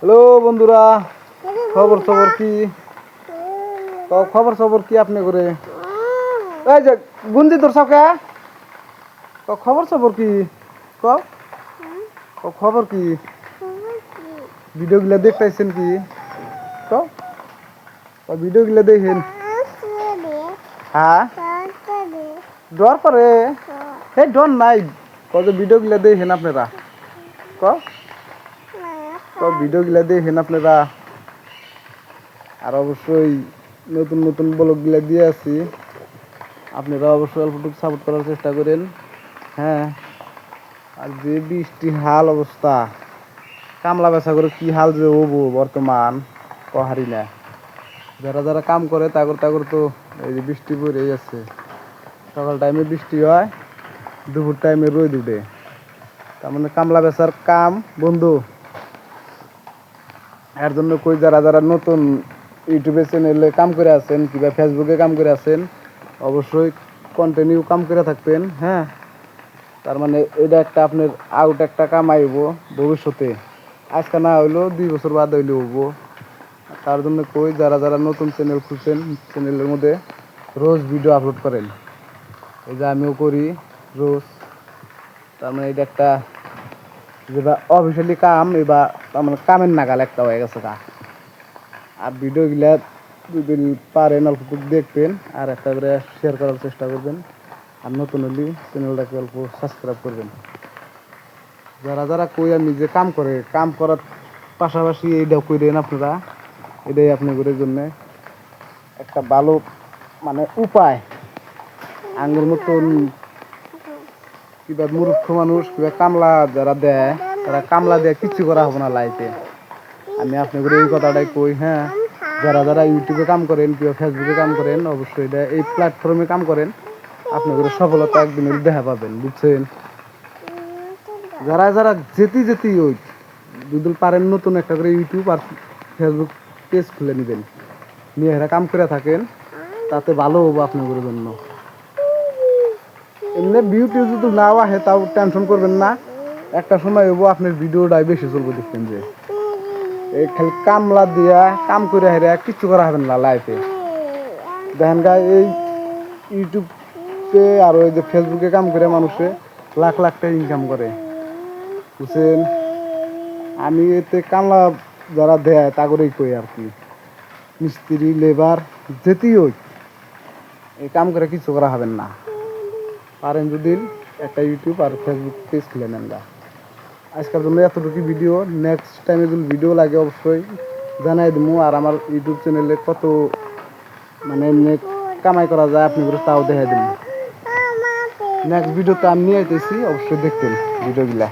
Hello বন্ধুরা, খবর খবর কি? খবর খবর কি আপনি করে? এই যে গুঞ্জি তোর সবকে খবর খবর কি? খবর কি? ভিডিও গুলা দেখতেছেন কি? ভিডিও গুলা দেখেন। হ্যাঁ, ডর করে? এই ডর নাই, কত ভিডিও গুলা দেখেন আপনারা। ভিডিও গুলা দেখেন আপনারা। আর অবশ্যই নতুন নতুন ব্লগ গুলা দিয়ে আছি, আপনারা অবশ্যই অল্পটুকু সাপোর্ট করার চেষ্টা করেন। হ্যাঁ, আর যে বৃষ্টি হাল অবস্থা, কামলা বেচা করে কি হাল যে হবো বর্তমান কহারি না। যারা যারা কাম করে তাগর তো এই যে বৃষ্টি পড়েই আছে। সকাল টাইমে বৃষ্টি হয়, দুপুর টাইমে রোদ উঠে। তার মানে কামলা বেচার কাম বন্ধু। এর জন্য কই যারা যারা নতুন ইউটিউবে চ্যানেলে কাম করে আছেন কিংবা ফেসবুকে কাম করে আছেন, অবশ্যই কন্টিনিউ কাম করে থাকবেন। হ্যাঁ, তার মানে এটা একটা আপনার আউট একটা কাম আইব ভবিষ্যতে, আজকে না হইলেও 2 বছর বাদ হইলে হবো। তার জন্য কই যারা যারা নতুন চ্যানেল খুলছেন, চ্যানেলের মধ্যে রোজ ভিডিও আপলোড করেন। এই যে আমিও করি রোজ। তার মানে এটা একটা যেটা অফিসিয়ালি কাম, এবার তার মানে কামের নাগাল একটা হয়ে গেছে কা। আর ভিডিওগুলা যদি পারেন অল্প দেখবেন, আর একটা করে শেয়ার করার চেষ্টা করবেন। আর নতুন হলে চ্যানেলটাকে অল্প সাবস্ক্রাইব করবেন। যারা যারা কই আমি যে কাম করে, কাম করার পাশাপাশি এইটাও করেন আপনারা, এটাই আপনাদের জন্য একটা ভালো মানে উপায়। আঙ্গুর মতন কিবা মূর্খ মানুষ কিবা কামলা যারা দেয়, তারা কামলা দেয় কিচ্ছু করা হবে না লাইফে। আমি আপনাদের এই কথাটাই কই। হ্যাঁ, যারা যারা ইউটিউবে কাম করেন কিংবা ফেসবুকে কাম করেন, অবশ্যই এটা এই প্ল্যাটফর্মে কাম করেন, আপনাদের সফলতা একদিন দেখা পাবেন, বুঝছেন? যারা যারা যেতে ওই যদি পারেন নতুন একটা করে ইউটিউব আর ফেসবুক পেজ খুলে নেবেন, নিয়ে এরা কাম করে থাকেন, তাতে ভালো হবো আপনাদের জন্য। এমনি বিউটি যদি নাও আসে তাও টেনশন করবেন না, একটা সময় হবো আপনার ভিডিওটাই বেশি চলবে। দেখবেন যে এই খালি কামলা দিয়া কাম করে হেরে কিচ্ছু করা হবে না লাইফে। দেখেন গা এই ইউটিউবে আর ওই যে ফেসবুকে কাম করে মানুষে লাখ লাখ টাকা ইনকাম করে, বুঝছেন? আমি এতে কামলা যারা দেয় তা করেই কই আর কি, মিস্ত্রি লেবার যেতেই ওই এই কাম করে কিছু করা হবেন না। পারেন যদি একটা ইউটিউব আর ফেসবুক পেজ খুলে নেন গা। আজকের জন্য এতটুকু ভিডিও। নেক্সট টাইমে যদি ভিডিও লাগে অবশ্যই জানাই দেবো। আর আমার ইউটিউব চ্যানেলে কত মানে কামাই করা যায় আপনি করে তাও দেখাই দেবেন। নেক্সট ভিডিওতে আমি নিয়ে আইতেছি, অবশ্যই দেখতেন ভিডিওগুলা।